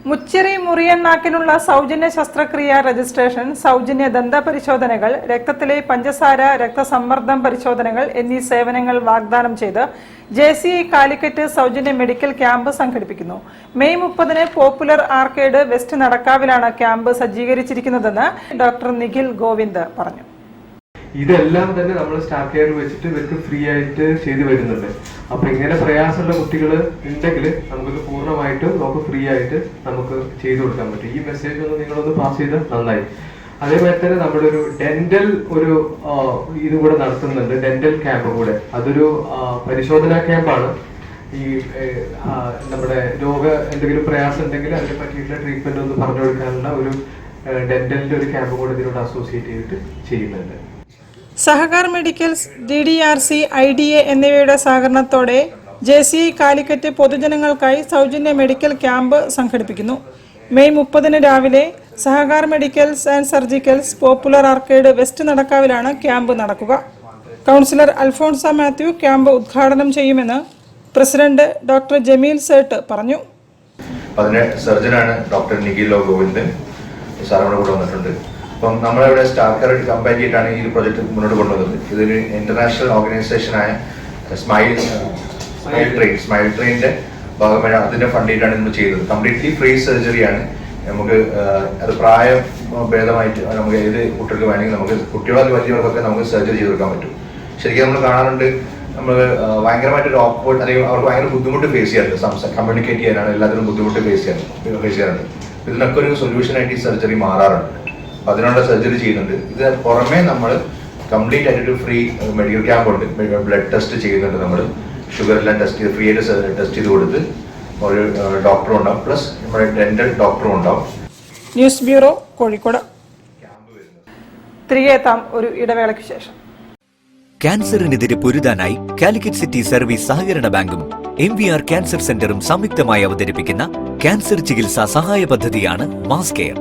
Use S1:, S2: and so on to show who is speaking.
S1: മുച്ചിറി മുറിയണ്ണാക്കിനുള്ള സൗജന്യ ശസ്ത്രക്രിയ രജിസ്ട്രേഷൻ, സൗജന്യ ദന്തപരിശോധനകൾ, രക്തത്തിലെ പഞ്ചസാര, രക്തസമ്മർദ്ദം പരിശോധനകൾ എന്നീ സേവനങ്ങൾ വാഗ്ദാനം ചെയ്ത് JCI കാലിക്കറ്റ് സൗജന്യ മെഡിക്കൽ ക്യാമ്പ് സംഘടിപ്പിക്കുന്നു. മെയ് 30-ന് പോപ്പുലർ ആർക്കേഡ് വെസ്റ്റ് നടക്കാവിലാണ് ക്യാമ്പ് സജ്ജീകരിച്ചിരിക്കുന്നതെന്ന് ഡോക്ടർ നിഖിൽ ഗോവിന്ദ് പറഞ്ഞു.
S2: ഇതെല്ലാം തന്നെ നമ്മൾ സ്റ്റാർ കെയറിൽ വെച്ചിട്ട് ഇവർക്ക് ഫ്രീ ആയിട്ട് ചെയ്തു വരുന്നുണ്ട്. അപ്പൊ ഇങ്ങനെ പ്രയാസമുള്ള കുട്ടികൾ ഉണ്ടെങ്കിൽ നമുക്കിത് പൂർണ്ണമായിട്ടും നമുക്ക് ഫ്രീ ആയിട്ട് നമുക്ക് ചെയ്തു കൊടുക്കാൻ പറ്റും. ഈ മെസ്സേജ് ഒന്ന് നിങ്ങളൊന്ന് പാസ് ചെയ്താൽ നന്നായി. അതേപോലെ തന്നെ നമ്മുടെ ഒരു ഡെന്റൽ ഇത് കൂടെ നടത്തുന്നുണ്ട്, ഡെന്റൽ ക്യാമ്പ് കൂടെ. അതൊരു പരിശോധനാ ക്യാമ്പാണ്. ഈ നമ്മുടെ എന്തെങ്കിലും പ്രയാസം ഉണ്ടെങ്കിൽ അതിനെ പറ്റിയിട്ടുള്ള ട്രീറ്റ്മെന്റ് ഒന്ന് പറഞ്ഞു കൊടുക്കാനുള്ള ഒരു ഡെന്റലിന്റെ ഒരു ക്യാമ്പ് കൂടെ ഇതിനോട് അസോസിയേറ്റ് ചെയ്തിട്ട് ചെയ്യുന്നുണ്ട്.
S1: സഹകാർ മെഡിക്കൽസ്, DDRC, IDA എന്നിവയുടെ സഹകരണത്തോടെ JCI കാലിക്കറ്റ് പൊതുജനങ്ങൾക്കായി സൗജന്യ മെഡിക്കൽ ക്യാമ്പ് സംഘടിപ്പിക്കുന്നു. മെയ് 30-ന് രാവിലെ Sahakar medicals and surgicals, Popular Arcade west നടക്കാവിലാണ് ക്യാമ്പ് നടക്കുക. കൗൺസിലർ അൽഫോൺസ മാത്യു ക്യാമ്പ് ഉദ്ഘാടനം ചെയ്യുമെന്ന് പ്രസിഡന്റ് ഡോക്ടർ ജമീൽ സേട്ട് പറഞ്ഞു.
S3: അതിന്റെ സർജനാണ് ഡോക്ടർ നിഖിൽ ഗോവിന്ദ് സാറിനോട് കൂടെ വന്നിട്ടുണ്ട്. അപ്പം നമ്മളിവിടെ സ്റ്റാർ കെയർ കമ്പയർ ചെയ്തിട്ടാണ് ഈ ഒരു പ്രൊജക്ട് മുന്നോട്ട് കൊണ്ടുവന്നത്. ഇതൊരു ഇന്റർനാഷണൽ ഓർഗനൈസേഷനായ സ്മൈൽ ട്രെയിനിന്റെ ഭാഗമായി അതിന്റെ ഫണ്ട് ചെയ്തിട്ടാണ് നമ്മൾ ചെയ്തത്. കംപ്ലീറ്റ്ലി ഫ്രീ സർജറിയാണ്. നമുക്ക് അത് പ്രായം ഭേദമായിട്ട് നമുക്ക് ഏത് കുട്ടികൾക്ക് വേണമെങ്കിൽ നമുക്ക് കുട്ടികളെ വലിയവർക്കൊക്കെ നമുക്ക് സർജറി ചെയ്ത് കൊടുക്കാൻ പറ്റും. ശരിക്കും നമ്മൾ കാണാറുണ്ട്, നമ്മൾ ഭയങ്കരമായിട്ട് ഒരു ഓക്വേർഡ് അല്ലെങ്കിൽ അവർക്ക് ഭയങ്കര ബുദ്ധിമുട്ട് ഫേസ് ചെയ്യാറുണ്ട്. കമ്മ്യൂണിക്കേറ്റ് ചെയ്യാനാണ് എല്ലാത്തിനും ബുദ്ധിമുട്ട് ഫേസ് ചെയ്യാറുണ്ട്. ഇതിനൊക്കെ ഒരു സൊല്യൂഷനായിട്ട് ഈ സർജറി മാറാറുണ്ട്. അതിനുള്ള സർജറി ചെയ്യുന്നുണ്ട്. ഇത് പുറമെ നമ്മൾ കംപ്ലീറ്റ് ആയിട്ട് ഫ്രീ മെഡിക്കൽ ക്യാമ്പ് ഉണ്ട്. ബ്ലഡ് ടെസ്റ്റ് ചെയ്യുന്നുണ്ട്. നമ്മൾ ഷുഗർ എല്ലാം ടെസ്റ്റ് ചെയ്ത് ഫ്രീ ആയിട്ട് ടെസ്റ്റ് ചെയ്ത് കൊടുത്ത് ഒരു ഡോക്ടറും ഉണ്ടാവും, പ്ലസ് നമ്മുടെ ഡെന്റൽ ഡോക്ടറും ഉണ്ടാവും.
S1: News bureau, Kozhikode. തിരികെ എത്താം ഒരു ഇടവേളയ്ക്ക് ശേഷം.
S4: ക്യാൻസറിനെതിരെ പൊരുതാനായി കാലിക്കറ്റ് സിറ്റി സർവീസ് സഹകരണ ബാങ്കും MVR ക്യാൻസർ സെന്ററും സംയുക്തമായി അവതരിപ്പിക്കുന്ന ക്യാൻസർ ചികിത്സാ സഹായ പദ്ധതിയാണ് മാസ് കെയർ.